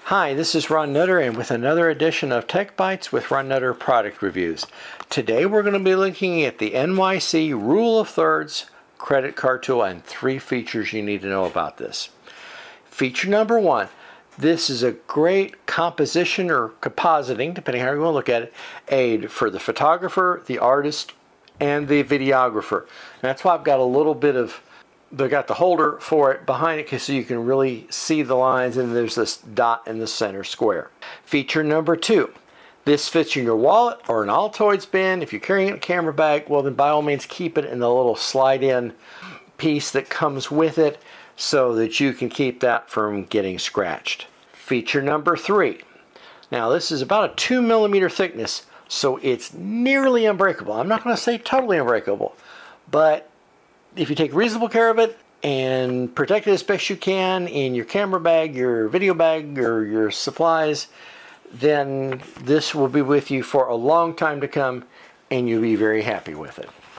Hi, this is Ron Nutter, and with another edition of Tech Bites with Ron Nutter product reviews. Today we're going to be looking at the NYC Rule of Thirds credit card tool and 3 features you need to know about this. Feature number 1. This is a great composition or compositing, depending how you want to look at it, aid for the photographer, the artist, and the videographer. And that's why I've got a little bit of they got the holder for it behind it so you can really see the lines, and there's this dot in the center square. Feature number 2. This fits in your wallet or an altoids bin. If you're carrying a camera bag, well then by all means keep it in the little slide-in piece that comes with it so that you can keep that from getting scratched. Feature number 3. Now this is about a 2 millimeter thickness, so it's nearly unbreakable. I'm not going to say totally unbreakable, but if you take reasonable care of it and protect it as best you can in your camera bag, your video bag, or your supplies, then this will be with you for a long time to come and you'll be very happy with it.